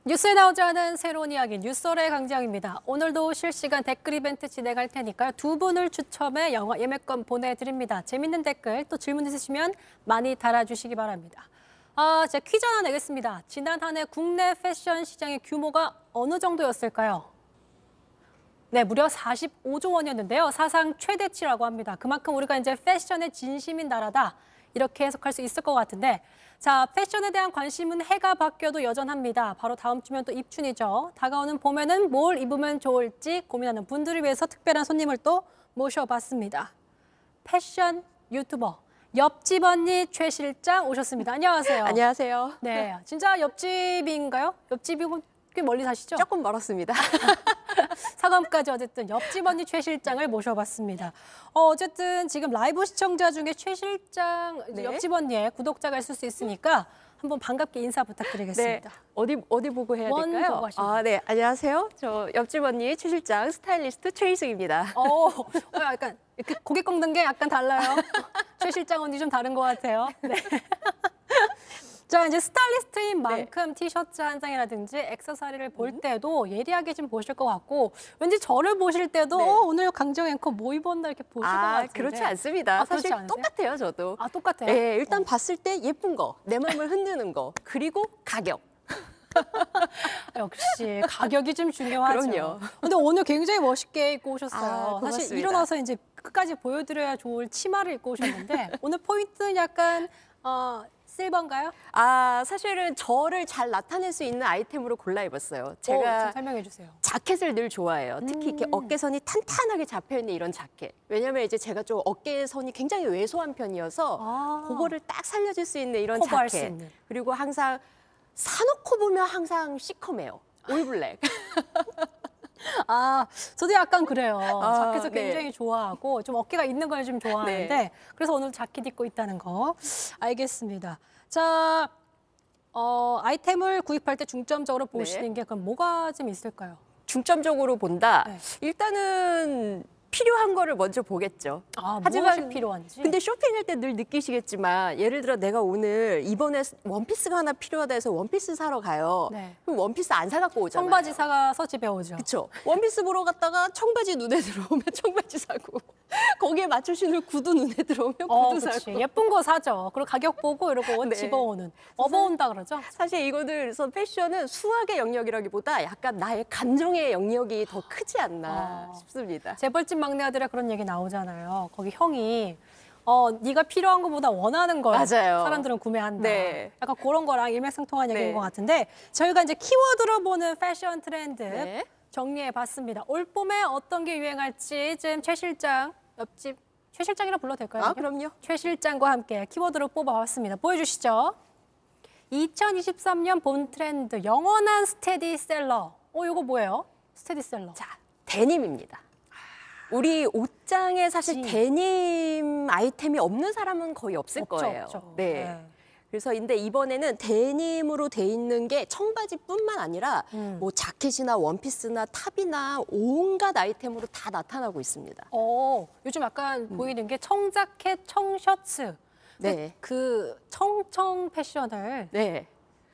뉴스에 나오지 않은 새로운 이야기 뉴스월의 강지영입니다. 오늘도 실시간 댓글 이벤트 진행할 테니까요. 두 분을 추첨해 영화 예매권 보내드립니다. 재밌는 댓글 또 질문 있으시면 많이 달아주시기 바랍니다. 제가 퀴즈 하나 내겠습니다. 지난 한 해 국내 패션 시장의 규모가 어느 정도였을까요? 네, 무려 45조 원이었는데요. 사상 최대치라고 합니다. 그만큼 우리가 이제 패션의 진심인 나라다. 이렇게 해석할 수 있을 것 같은데, 자, 패션에 대한 관심은 해가 바뀌어도 여전합니다. 바로 다음 주면 또 입춘이죠. 다가오는 봄에는 뭘 입으면 좋을지 고민하는 분들을 위해서 특별한 손님을 또 모셔봤습니다. 패션 유튜버 옆집 언니 최 실장 오셨습니다. 안녕하세요. 안녕하세요. 네, 진짜 옆집인가요? 옆집이고 꽤 멀리 사시죠? 조금 멀었습니다. 사감까지 어쨌든 옆집 언니 최 실장을 모셔봤습니다. 어쨌든 지금 라이브 시청자 중에 최 실장 네. 옆집 언니의 구독자가 있을 수 있으니까 한번 반갑게 인사 부탁드리겠습니다. 네. 어디 보고 해야 원 될까요? 보고 하시면 네. 안녕하세요. 저 옆집 언니 최 실장 스타일리스트 최희숙입니다. 약간 이렇게 고개 꺾는 게 약간 달라요. 최 실장 언니 좀 다른 것 같아요. 네. 자, 이제 스타일리스트인 만큼 티셔츠 한 장이라든지 액세서리를 볼 때도 예리하게 좀 보실 것 같고, 왠지 저를 보실 때도 오늘 강정 앵커 뭐 입었나 이렇게 보실 것 같은데. 그렇지 않습니다. 그렇지 사실 않으세요? 똑같아요, 저도. 똑같아요? 네, 일단 봤을 때 예쁜 거, 내 마음을 흔드는 거, 그리고 가격. 역시 가격이 좀 중요하죠. 그럼요. 근데 오늘 굉장히 멋있게 입고 오셨어요. 고맙습니다. 사실 일어나서 이제 끝까지 보여드려야 좋을 치마를 입고 오셨는데 오늘 포인트는 약간 실버인가요? 사실은 저를 잘 나타낼 수 있는 아이템으로 골라 입었어요. 좀 제가 설명해 주세요. 자켓을 늘 좋아해요. 특히 이렇게 어깨선이 탄탄하게 잡혀있는 이런 자켓. 왜냐면 이제 제가 좀 어깨선이 굉장히 왜소한 편이어서 그거를 딱 살려줄 수 있는 이런 커버할 수 자켓. 있는. 그리고 항상 사놓고 보면 항상 시커매요. 올블랙. 저도 약간 그래요. 자켓을 네. 굉장히 좋아하고 좀 어깨가 있는 걸 좀 좋아하는데 네. 그래서 오늘 자켓 입고 있다는 거 알겠습니다. 자, 아이템을 구입할 때 중점적으로 보시는 게 그럼 뭐가 좀 있을까요? 중점적으로 본다. 네. 일단은 필요한 거를 먼저 보겠죠. 무엇이 필요한지. 근데 쇼핑할 때 늘 느끼시겠지만 예를 들어 내가 오늘 이번에 원피스가 하나 필요하다 해서 원피스 사러 가요. 네. 그럼 원피스 안 사갖고 오잖아요. 청바지 사가서 집에 오죠. 그렇죠. 원피스 보러 갔다가 청바지 눈에 들어오면 청바지 사고 거기에 맞추시는 구두 눈에 들어오면 구두 그치. 사고. 예쁜 거 사죠. 그리고 가격 보고 이러고 네. 집어오는. 업어온다 그러죠. 사실 이거는 그래서 패션은 수학의 영역이라기보다 약간 나의 감정의 영역이 더 크지 않나 싶습니다. 재벌집 막내 아들의 그런 얘기 나오잖아요. 거기 형이 네가 필요한 것보다 원하는 걸 맞아요. 사람들은 구매한다. 네. 약간 그런 거랑 일맥상통한 얘기인 네. 것 같은데 저희가 이제 키워드로 보는 패션 트렌드 네. 정리해봤습니다. 올 봄에 어떤 게 유행할지 지금 최 실장 옆집 최 실장이라 불러도 될까요? 그럼요. 최 실장과 함께 키워드로 뽑아봤습니다. 보여주시죠. 2023년 봄 트렌드 영원한 스테디셀러. 이거 뭐예요? 스테디셀러. 자, 데님입니다. 우리 옷장에 사실 데님 아이템이 없는 사람은 거의 없을 거예요. 없죠. 네. 그래서 근데 이번에는 데님으로 돼 있는 게 청바지뿐만 아니라 뭐 자켓이나 원피스나 탑이나 온갖 아이템으로 다 나타나고 있습니다. 요즘 약간 보이는 게 청자켓, 청셔츠. 네. 그 청청 패션을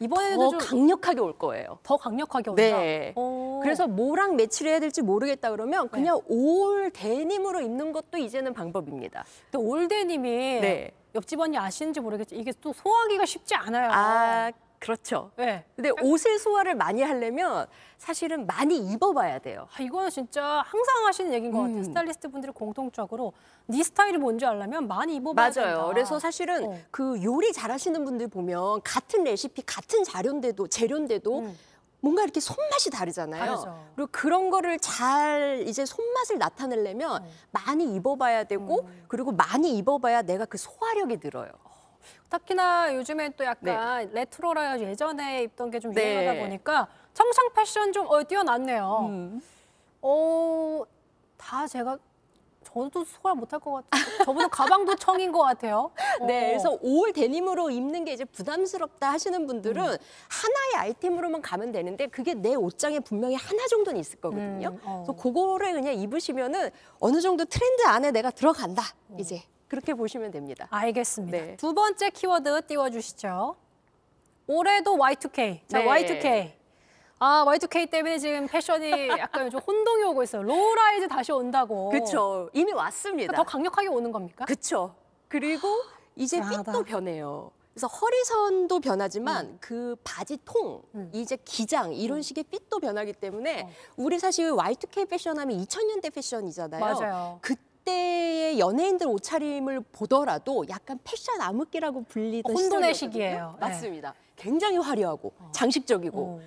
이번에도 더 좀 강력하게 올 거예요. 더 강력하게 온다. 네. 그래서 뭐랑 매치를 해야 될지 모르겠다 그러면 그냥 올 데님으로 입는 것도 이제는 방법입니다. 근데 올데님이 옆집 언니 아시는지 모르겠지만 이게 또 소화하기가 쉽지 않아요. 그렇죠. 네. 근데 옷을 소화를 많이 하려면 사실은 많이 입어봐야 돼요. 이거는 진짜 항상 하시는 얘기인 것 같아요. 스타일리스트 분들이 공통적으로 네 스타일이 뭔지 알려면 많이 입어봐야 된다. 맞아요. 그래서 사실은 그 요리 잘하시는 분들 보면 같은 레시피, 같은 재료인데도 뭔가 이렇게 손맛이 다르잖아요. 다르죠. 그리고 그런 거를 잘 이제 손맛을 나타내려면 많이 입어봐야 되고 그리고 많이 입어봐야 내가 그 소화력이 늘어요. 특히나 요즘엔 또 약간 레트로라 예전에 입던 게 좀 유행하다 보니까 청상 패션 좀 뛰어났네요. 다 저도 소화 못할 것 같아요. 저보다 가방도 청인 것 같아요. 네, 그래서 올 데님으로 입는 게 이제 부담스럽다 하시는 분들은 하나의 아이템으로만 가면 되는데 그게 내 옷장에 분명히 하나 정도는 있을 거거든요. 그래서 그거를 그냥 입으시면은 어느 정도 트렌드 안에 내가 들어간다. 이제 그렇게 보시면 됩니다. 알겠습니다. 네. 두 번째 키워드 띄워주시죠. 올해도 Y2K. 자, 네. Y2K. 아, Y2K 때문에 지금 패션이 약간 좀 혼동이 오고 있어요. 로우라이즈 다시 온다고. 그렇죠. 이미 왔습니다. 더 강력하게 오는 겁니까? 그렇죠. 그리고 이제 이상하다. 핏도 변해요. 그래서 허리선도 변하지만 그 바지 통, 이제 기장 이런 식의 핏도 변하기 때문에 우리 사실 Y2K 패션하면 2000년대 패션이잖아요. 맞아요. 그때의 연예인들 옷차림을 보더라도 약간 패션 암흑기라고 불리던 혼돈의 시절이거든요. 시기예요. 네. 맞습니다. 굉장히 화려하고 장식적이고. 어.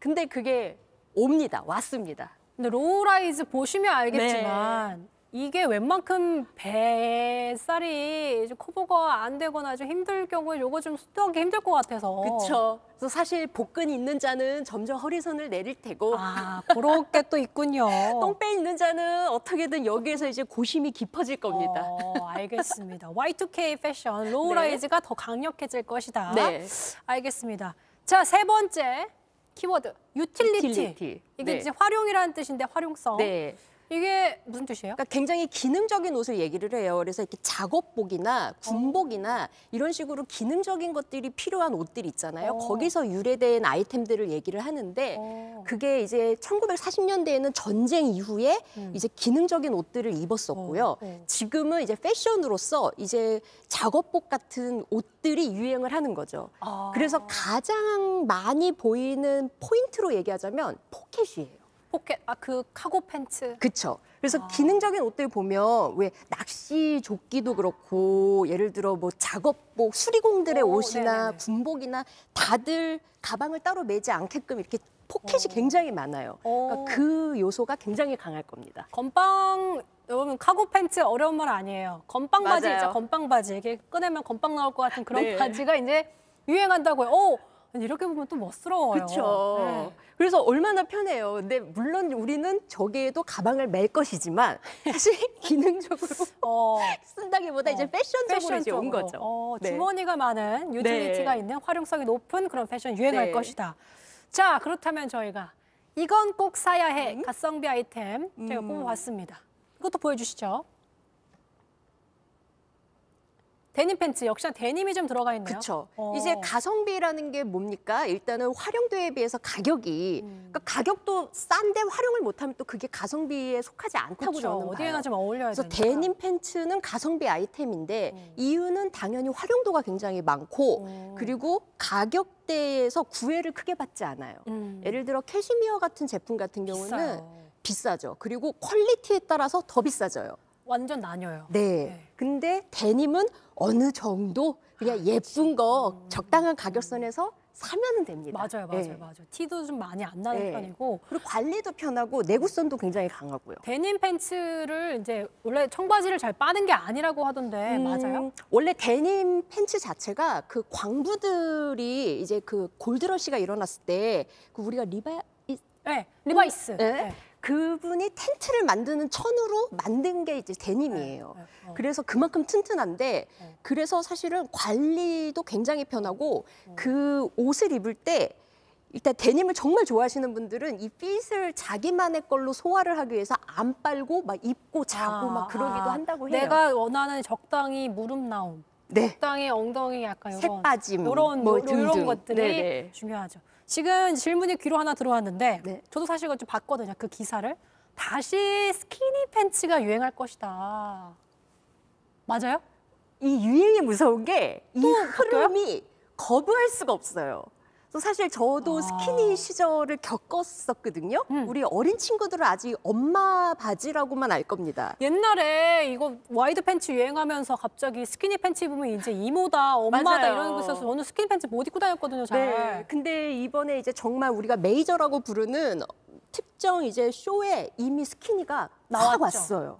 근데 그게 옵니다. 왔습니다. 근데 로우라이즈 보시면 알겠지만 이게 웬만큼 뱃살이 좀 커버가 안 되거나 좀 힘들 경우에 요거 좀 수정하기 힘들 것 같아서. 그렇죠. 그래서 사실 복근이 있는 자는 점점 허리선을 내릴 테고 아, 그렇게 또 있군요. 똥배 있는 자는 어떻게든 여기에서 이제 고심이 깊어질 겁니다. 알겠습니다. Y2K 패션 로우라이즈가 더 강력해질 것이다. 네. 알겠습니다. 자, 세 번째 키워드 유틸리티. 유틸리티. 이게 네. 이제 활용이라는 뜻인데 활용성. 네. 이게 무슨 뜻이에요? 그러니까 굉장히 기능적인 옷을 얘기를 해요. 그래서 이렇게 작업복이나 군복이나 이런 식으로 기능적인 것들이 필요한 옷들 있잖아요. 거기서 유래된 아이템들을 얘기를 하는데 그게 이제 1940년대에는 전쟁 이후에 이제 기능적인 옷들을 입었었고요. 지금은 이제 패션으로서 이제 작업복 같은 옷들이 유행을 하는 거죠. 그래서 가장 많이 보이는 포인트로 얘기하자면 포켓이에요. 포켓, 그 카고 팬츠. 그렇죠. 그래서 기능적인 옷들 보면 왜 낚시 조끼도 그렇고 예를 들어 뭐 작업복, 수리공들의 옷이나 네네네. 군복이나 다들 가방을 따로 매지 않게끔 이렇게 포켓이 굉장히 많아요. 그러니까 그 요소가 굉장히 강할 겁니다. 건빵, 여러분 카고 팬츠 어려운 말 아니에요. 건빵 바지 맞아요. 있죠, 건빵 바지. 이게 꺼내면 건빵 나올 것 같은 그런 네. 바지가 이제 유행한다고요. 이렇게 보면 또 멋스러워요. 그렇죠. 네. 그래서 얼마나 편해요. 근데 물론 우리는 저기에도 가방을 맬 것이지만 사실 기능적으로 쓴다기보다 이제 패션적으로 이제 온 거죠. 네. 주머니가 많은 유틸리티가 네. 있는 활용성이 높은 그런 패션 유행할 네. 것이다. 자, 그렇다면 저희가 이건 꼭 사야 해 가성비 아이템 제가 뽑아봤습니다. 이것도 보여주시죠. 데님 팬츠 역시나 데님이 좀 들어가 있네요. 그렇죠. 이제 가성비라는 게 뭡니까? 일단은 활용도에 비해서 가격이 그러니까 가격도 싼데 활용을 못하면 또 그게 가성비에 속하지 않다고 그렇죠. 저는 어디에나 봐요. 좀 어울려야 그래서 되니까. 데님 팬츠는 가성비 아이템인데 이유는 당연히 활용도가 굉장히 많고 그리고 가격대에서 구애를 크게 받지 않아요. 예를 들어 캐시미어 같은 제품 같은 경우는 비싸요. 비싸죠. 그리고 퀄리티에 따라서 더 비싸져요. 완전 나뉘어요. 네. 근데 데님은 어느 정도 그냥 예쁜 거 적당한 가격선에서 사면은 됩니다. 맞아요. 네. 티도 좀 많이 안 나는 네. 편이고. 그리고 관리도 편하고 내구성도 굉장히 강하고요. 데님 팬츠를 이제 원래 청바지를 잘 빠는 게 아니라고 하던데 맞아요? 원래 데님 팬츠 자체가 그 광부들이 이제 그 골드러시가 일어났을 때 그 우리가 네, 리바이스. 네. 네. 그분이 텐트를 만드는 천으로 만든 게 이제 데님이에요. 그래서 그만큼 튼튼한데 그래서 사실은 관리도 굉장히 편하고 그 옷을 입을 때 일단 데님을 정말 좋아하시는 분들은 이 핏을 자기만의 걸로 소화를 하기 위해서 안 빨고 막 입고 자고 막 그러기도 한다고 해요. 내가 원하는 적당히 무릎 나옴, 네. 적당히 엉덩이 약간 색 빠짐, 이런 뭐 이런 등등. 것들이 네네. 중요하죠. 지금 질문이 귀로 하나 들어왔는데 네. 저도 사실 그거 좀 봤거든요. 그 기사를. 다시 스키니 팬츠가 유행할 것이다. 맞아요? 이 유행이 무서운 게 이 바뀌어요? 흐름이 거부할 수가 없어요. 그래서 사실 저도 스키니 시절을 겪었었거든요. 우리 어린 친구들은 아직 엄마 바지라고만 알 겁니다. 옛날에 이거 와이드 팬츠 유행하면서 갑자기 스키니 팬츠 입으면 이제 이모다, 엄마다 맞아요. 이러는 거 있어서 저는 스키니 팬츠 못 입고 다녔거든요, 잘. 네. 근데 이번에 이제 정말 우리가 메이저라고 부르는 특정 이제 쇼에 이미 스키니가 나왔죠. 확 왔어요.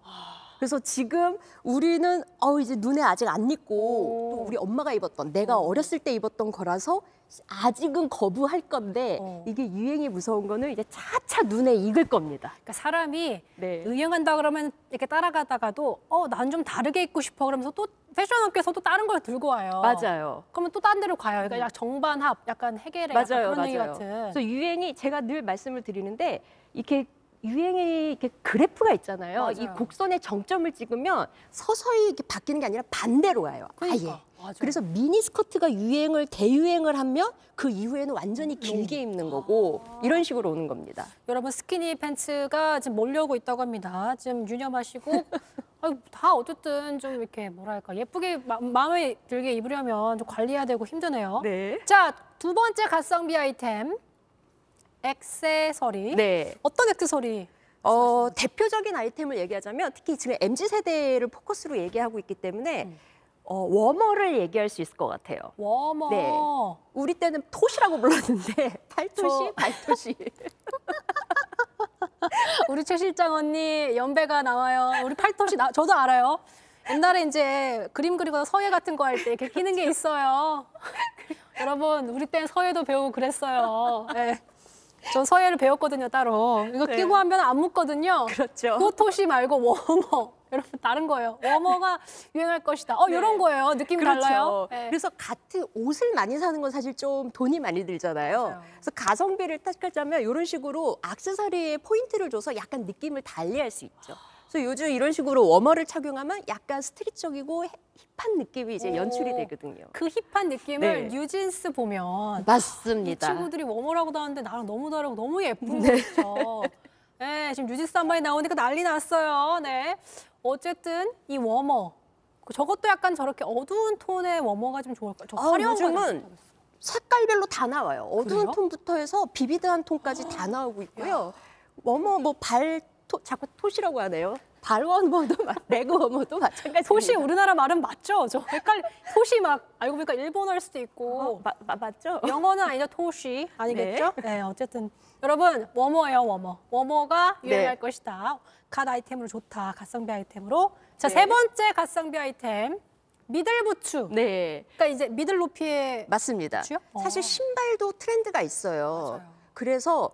그래서 지금 우리는 이제 눈에 아직 안 익고 또 우리 엄마가 입었던 내가 어렸을 때 입었던 거라서 아직은 거부할 건데 이게 유행이 무서운 거는 이제 차차 눈에 익을 겁니다. 그러니까 사람이 네. 유행한다 그러면 이렇게 따라가다가도 난 좀 다르게 입고 싶어 그러면서 또 패션업계에서 또 다른 걸 들고 와요. 맞아요. 그러면 또 딴 데로 가요. 그러니까 정반합, 약간 해결해 약간 맞아요, 그런 얘기 맞아요. 같은. 그래서 유행이 제가 늘 말씀을 드리는데 이렇게 유행이 이렇게 그래프가 있잖아요. 맞아요. 이 곡선의 정점을 찍으면 서서히 이렇게 바뀌는 게 아니라 반대로 와요. 그러니까. 아예. 맞아요. 그래서 미니스커트가 대유행을 하면 그 이후에는 완전히 길게 입는 거고 이런 식으로 오는 겁니다. 여러분 스키니 팬츠가 지금 몰려오고 있다고 합니다. 좀 유념하시고 다 어쨌든 좀 이렇게 뭐랄까 예쁘게 마음에 들게 입으려면 좀 관리해야 되고 힘드네요. 네. 자, 두 번째 가성비 아이템 액세서리. 네. 어떤 액세서리? 대표적인 아이템을 얘기하자면 특히 지금 MZ세대를 포커스로 얘기하고 있기 때문에 워머를 얘기할 수 있을 것 같아요. 워머. 네. 우리 때는 톳이라고 불렀는데 팔토시, 발토시. 우리 최 실장 언니 연배가 나와요. 우리 팔토시 저도 알아요. 옛날에 이제 그림 그리거나 서예 같은 거 할 때 이렇게 끼는 게 있어요. 여러분 우리 땐 서예도 배우고 그랬어요. 네. 저 서예를 배웠거든요 따로. 이거 네. 끼고 하면 안 묻거든요. 그렇죠. 그거 토시 말고 워머. 여러분 다른 거예요. 워머가 유행할 것이다. 네. 이런 거예요. 느낌이 그렇죠. 달라요. 네. 그래서 같은 옷을 많이 사는 건 사실 좀 돈이 많이 들잖아요. 맞아요. 그래서 가성비를 택하자면 이런 식으로 액세서리에 포인트를 줘서 약간 느낌을 달리할 수 있죠. 그래서 요즘 이런 식으로 워머를 착용하면 약간 스트릿적이고 힙한 느낌이 이제 연출이 되거든요. 그 힙한 느낌을 네. 뉴진스 보면 이 맞습니다. 친구들이 워머라고도 하는데 나랑 너무 다르고 너무 예쁜 네. 거죠. 네, 지금 뉴진스 한 마디 나오니까 난리 났어요. 네. 어쨌든 이 워머. 저것도 약간 저렇게 어두운 톤의 워머가 좀 좋을까요? 저 화려한 거 요즘은 색깔별로 다 나와요. 어두운 그래요? 톤부터 해서 비비드한 톤까지 다 나오고 있고요. 워머 자꾸 톳이라고 하네요. 발워머도 레그 워머도 마찬가지입니다. 토시 우리나라 말은 맞죠? 저 토시 막 알고 보니까 일본어일 수도 있고 맞죠? 영어는 아니죠. 토시 아니겠죠? 네. 어쨌든 여러분 워머예요 워머. 워머가 유행할 네. 것이다. 갓 아이템으로 좋다. 갓성비 아이템으로. 자, 네. 세 번째 갓성비 아이템 미들 부츠. 네, 그러니까 이제 미들 높이의 맞습니다. 부츠요? 사실 신발도 트렌드가 있어요. 맞아요. 그래서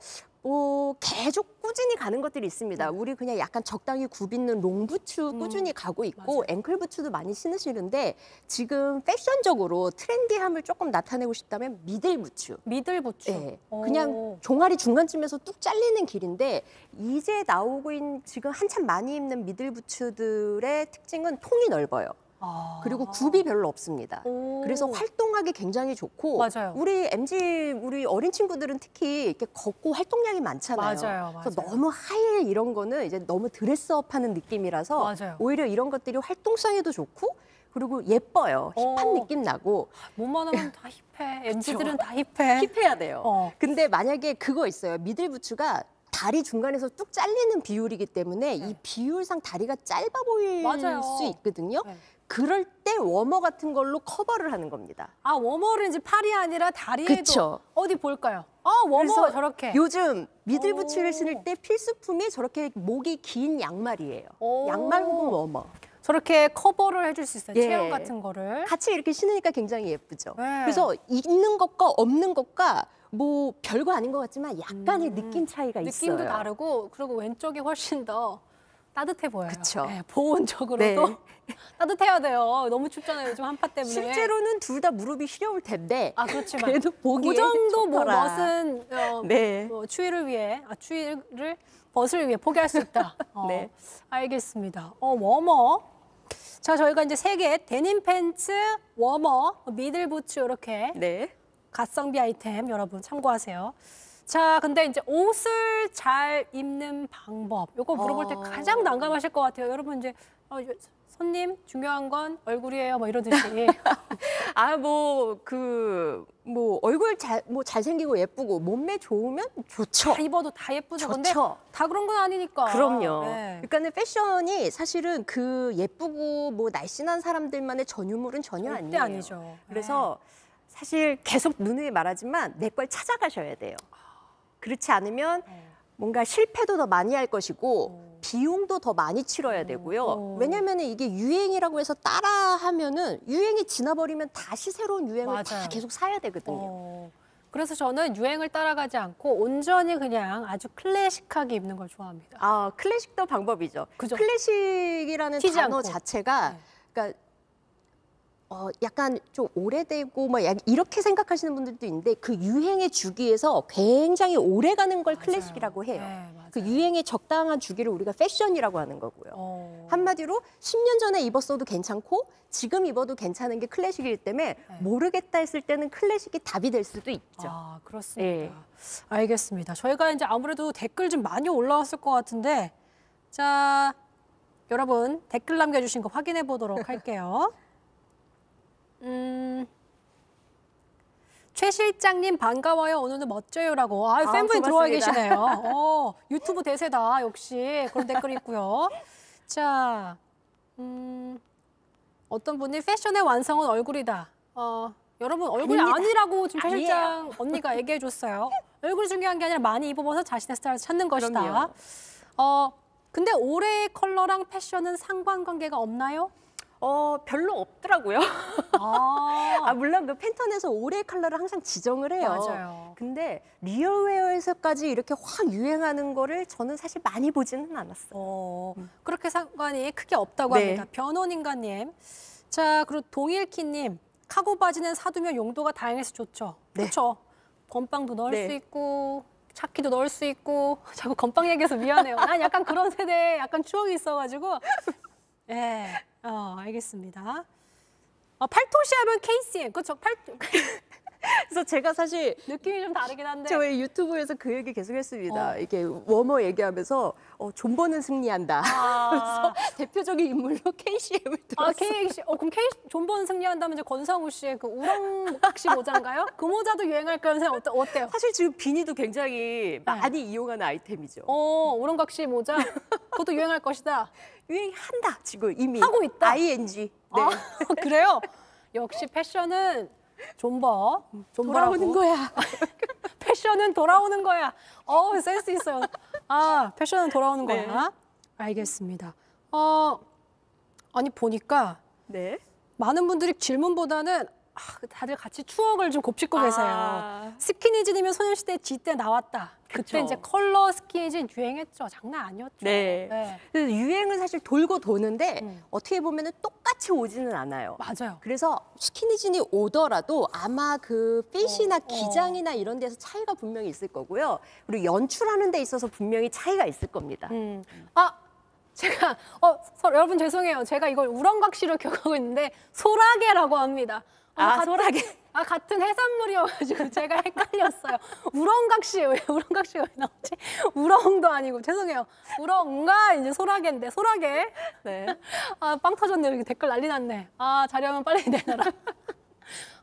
계속 꾸준히 가는 것들이 있습니다. 우리 그냥 약간 적당히 굽있는 롱부츠 꾸준히 가고 있고 맞아요. 앵클부츠도 많이 신으시는데 지금 패션적으로 트렌디함을 조금 나타내고 싶다면 미들부츠. 미들 부츠. 네, 그냥 종아리 중간쯤에서 뚝 잘리는 길인데 이제 나오고 있는 지금 한참 많이 입는 미들부츠들의 특징은 통이 넓어요. 그리고 굽이 별로 없습니다. 오. 그래서 활동하기 굉장히 좋고 맞아요. 우리 어린 친구들은 특히 이렇게 걷고 활동량이 많잖아요. 맞아요, 그래서 맞아요. 너무 하이힐 이런 거는 이제 너무 드레스업하는 느낌이라서 맞아요. 오히려 이런 것들이 활동성에도 좋고 그리고 예뻐요. 힙한 느낌 나고 몸만 하면 다 힙해. MZ들은 다 힙해. 힙해야 돼요. 어. 근데 만약에 그거 있어요. 미들부츠가 다리 중간에서 뚝 잘리는 비율이기 때문에 이 비율상 다리가 짧아 보일 맞아요. 수 있거든요. 네. 그럴 때 워머 같은 걸로 커버를 하는 겁니다. 아, 워머를 이제 팔이 아니라 다리에도 그쵸. 어디 볼까요? 워머가 그래서 저렇게. 요즘 미들부츠를 오. 신을 때 필수품이 저렇게 목이 긴 양말이에요. 오. 양말 혹은 워머. 저렇게 커버를 해줄 수 있어요. 예. 체형 같은 거를. 같이 이렇게 신으니까 굉장히 예쁘죠. 네. 그래서 있는 것과 없는 것과 뭐 별거 아닌 것 같지만 약간의 느낌 차이가 있어요. 느낌도 다르고 그리고 왼쪽이 훨씬 더 따뜻해 보여요. 그쵸. 네, 보온적으로도 네. 따뜻해야 돼요. 너무 춥잖아요. 요즘 한파 때문에. 실제로는 둘 다 무릎이 시려울 텐데 아, 그렇지만 그래도 보기에 그 정도 뭐 좋더라. 멋은 네. 추위를 위해 추위를 벗을 위해 포기할 수 있다. 네. 알겠습니다. 워머. 자, 저희가 이제 세 개 데님 팬츠, 워머, 미들 부츠 이렇게 네. 갓성비 아이템 여러분 참고하세요. 자, 근데 이제 옷을 잘 입는 방법. 요거 물어볼 때 가장 난감하실 것 같아요. 여러분 이제 손님 중요한 건 얼굴이에요. 뭐 이러듯이. 얼굴 잘생기고 예쁘고 몸매 좋으면 좋죠. 다 입어도 다 예쁘죠. 근데 좋죠. 다 그런 건 아니니까. 그럼요. 네. 그러니까는 패션이 사실은 그 예쁘고 뭐 날씬한 사람들만의 전유물은 전혀 절대 아니에요. 아니죠. 그래서 사실 계속 누누이 말하지만 내 걸 찾아가셔야 돼요. 그렇지 않으면 뭔가 실패도 더 많이 할 것이고 비용도 더 많이 치러야 되고요. 왜냐하면 이게 유행이라고 해서 따라하면은 유행이 지나버리면 다시 새로운 유행을 맞아요. 다 계속 사야 되거든요. 그래서 저는 유행을 따라가지 않고 온전히 그냥 아주 클래식하게 입는 걸 좋아합니다. 클래식도 방법이죠. 그죠? 클래식이라는 튀지 단어 않고. 자체가 네. 그러니까 약간 좀 오래되고 뭐 이렇게 생각하시는 분들도 있는데 그 유행의 주기에서 굉장히 오래가는 걸 클래식이라고 해요. 네, 맞아요. 그 유행의 적당한 주기를 우리가 패션이라고 하는 거고요. 한마디로 10년 전에 입었어도 괜찮고 지금 입어도 괜찮은 게 클래식이기 때문에 모르겠다 했을 때는 클래식이 답이 될 수도 있죠. 아, 그렇습니다. 알겠습니다. 저희가 이제 아무래도 댓글 좀 많이 올라왔을 것 같은데 자, 여러분 댓글 남겨주신 거 확인해 보도록 할게요. 최 실장님 반가워요. 오늘도 멋져요라고. 팬분이 들어와 계시네요. 유튜브 대세다. 역시 그런 댓글이 있고요. 자, 어떤 분이 패션의 완성은 얼굴이다. 여러분 얼굴이 아니라고 지금 최 실장 언니가 얘기해 줬어요. 얼굴이 중요한 게 아니라 많이 입어봐서 자신의 스타일을 찾는 것이다. 그럼요. 근데 올해의 컬러랑 패션은 상관관계가 없나요? 별로 없더라고요. 물론 그 팬톤에서 올해 컬러를 항상 지정을 해요. 맞아요. 근데 리얼웨어에서까지 이렇게 확 유행하는 거를 저는 사실 많이 보지는 않았어요. 그렇게 상관이 크게 없다고 합니다. 변온인가님. 자, 그리고 동일키님. 카고 바지는 사두면 용도가 다양해서 좋죠. 그렇죠. 건빵도 넣을 수 있고 차키도 넣을 수 있고 자꾸 건빵 얘기해서 미안해요. 난 약간 그런 세대에 약간 추억이 있어가지고 알겠습니다. 팔토시 하면 KCM. 그렇죠. 그래서 제가 사실 느낌이 좀 다르긴 한데 저희 유튜브에서 그 얘기 계속 했습니다. 이게 워머 얘기하면서 존버는 승리한다. 그래서 대표적인 인물로 KCM을 들었어요. 그럼 존버는 승리한다면 이제 권성우 씨의 그 우렁각시 모자인가요? 그 모자도 유행할까요? 어때요? 사실 지금 비니도 굉장히 많이 이용하는 아이템이죠. 우렁각시 모자? 그것도 유행할 것이다. 유행한다 지금 이미. 하고 있다. ING. 네. 그래요? 역시 패션은 존버라고. 돌아오는 거야. 패션은 돌아오는 거야. 센스 있어요. 패션은 돌아오는 거야. 알겠습니다. 아니 보니까 많은 분들이 질문보다는 다들 같이 추억을 좀 곱씹고 계세요. 스키니진이면 소녀시대 G 때 나왔다. 그때 이제 컬러 스키니진 유행했죠. 장난 아니었죠. 그래서 유행은 사실 돌고 도는데 어떻게 보면 똑같이 오지는 않아요. 맞아요. 그래서 스키니진이 오더라도 아마 그 핏이나 기장이나 이런 데서 차이가 분명히 있을 거고요. 그리고 연출하는 데 있어서 분명히 차이가 있을 겁니다. 제가 여러분 죄송해요. 제가 이걸 우렁각시로 기억하고 있는데 소라게라고 합니다. 소라게. 같은 해산물이어가지고 제가 헷갈렸어요. 우렁각시 왜 우렁각시가 왜 나오지? 우렁도 아니고 죄송해요. 우렁가 이제 소라게인데 소라게. 빵 터졌네요. 여기 댓글 난리 났네. 자료하면 빨리 내놔라.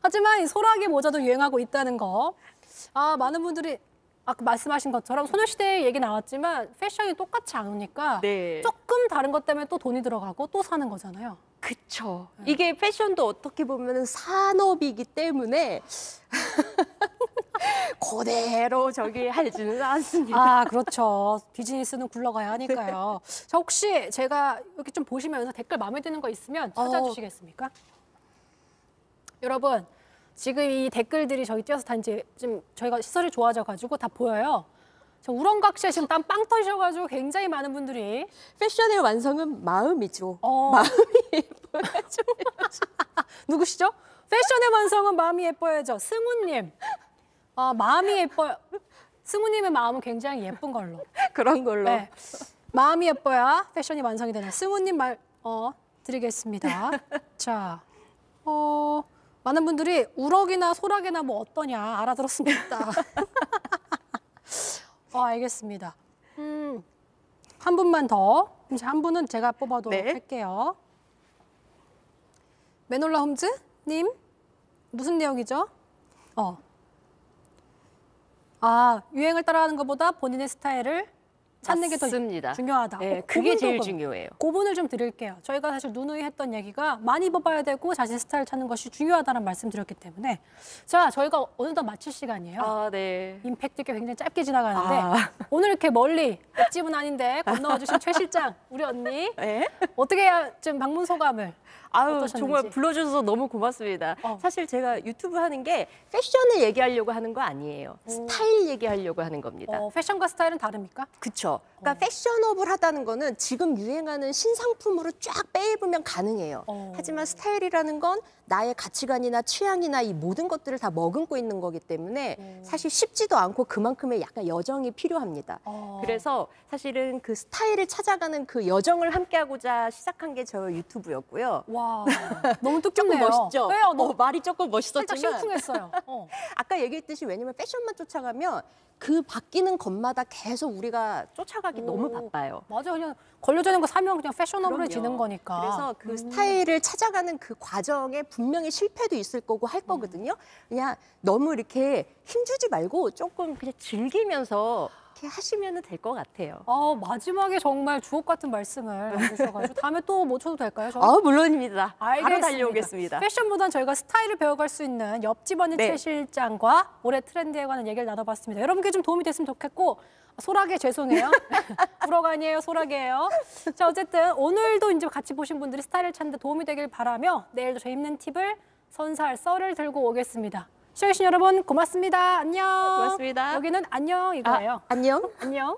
하지만 이 소라게 모자도 유행하고 있다는 거. 많은 분들이 아까 말씀하신 것처럼 소녀시대 얘기 나왔지만 패션이 똑같이 안 오니까 조금 다른 것 때문에 또 돈이 들어가고 또 사는 거잖아요. 그쵸. 이게 패션도 어떻게 보면 산업이기 때문에 그대로 하지는 않습니다. 그렇죠. 비즈니스는 굴러가야 하니까요. 자, 혹시 제가 이렇게 좀 보시면서 댓글 마음에 드는 거 있으면 찾아주시겠습니까? 여러분, 지금 이 댓글들이 저희 뛰어서 단지 좀 저희가 시설이 좋아져가지고 다 보여요. 우렁각시에 지금 땀 빵 터지셔가지고 굉장히 많은 분들이 패션의 완성은 마음이죠. 마음이 예뻐야죠. 누구시죠? 패션의 완성은 마음이 예뻐야죠. 승우님. 마음이 예뻐요. 승우님의 마음은 굉장히 예쁜 걸로. 그런 걸로. 마음이 예뻐야 패션이 완성이 되나. 승우님 말 드리겠습니다. 자, 많은 분들이 우럭이나 소라게나 뭐 어떠냐 알아들었으면 좋겠다. 알겠습니다. 한 분만 더. 이제 한 분은 제가 뽑아도록 할게요. 메놀라 홈즈님 무슨 내용이죠? 유행을 따라가는 것보다 본인의 스타일을 찾는 게 더 중요하다. 그게 제일 중요해요. 고분을 좀 드릴게요. 저희가 사실 누누이 했던 얘기가 많이 입어봐야 되고 자신 스타일 찾는 것이 중요하다는 말씀 드렸기 때문에 자, 저희가 어느덧 마칠 시간이에요. 임팩트 있게 굉장히 짧게 지나가는데 오늘 이렇게 멀리 옆집은 아닌데 건너와 주신 최 실장, 우리 언니 어떻게 해야 좀 방문 소감을 아유, 어떠셨는지. 정말 불러주셔서 너무 고맙습니다. 어. 사실 제가 유튜브 하는 게 패션을 얘기하려고 하는 거 아니에요. 스타일 얘기하려고 하는 겁니다. 패션과 스타일은 다릅니까? 그쵸. 그러니까 패셔너블하다는 거는 지금 유행하는 신상품으로 쫙 빼입으면 가능해요. 하지만 스타일이라는 건 나의 가치관이나 취향이나 이 모든 것들을 다 머금고 있는 거기 때문에 사실 쉽지도 않고 그만큼의 약간 여정이 필요합니다. 그래서 사실은 그 스타일을 찾아가는 그 여정을 함께하고자 시작한 게 저 유튜브였고요. 와, 너무 조금 뜻깊네요. 멋있죠? 네, 너무 말이 조금 살짝 멋있었지만 심쿵했어요. 아까 얘기했듯이 왜냐면 패션만 쫓아가면 그 바뀌는 것마다 계속 우리가 쫓아가기 너무 바빠요. 맞아, 그냥 걸려져 있는 거 사면 그냥 패셔너블해지는 그럼요. 거니까. 그래서 그 스타일을 찾아가는 그 과정에 분명히 실패도 있을 거고 할 거거든요. 그냥 너무 이렇게 힘주지 말고 조금 그냥 즐기면서 이렇게 하시면 될 것 같아요. 마지막에 정말 주옥 같은 말씀을 해주셔가지고 다음에 또 모셔도 될까요? 저? 물론입니다. 바로 알겠습니다. 달려오겠습니다. 패션보단 저희가 스타일을 배워갈 수 있는 옆집 언니 네. 최 실장과 올해 트렌드에 관한 얘기를 나눠봤습니다. 여러분께 좀 도움이 됐으면 좋겠고 소라게 죄송해요. 불어가 아니에요. 소라게예요. 자, 어쨌든 오늘도 이제 같이 보신 분들이 스타일을 찾는 데 도움이 되길 바라며 내일도 재밌는 팁을 선사할 썰을 들고 오겠습니다. 시청해주신 여러분 고맙습니다. 안녕. 고맙습니다. 여기는 안녕 이거예요. 안녕. 안녕.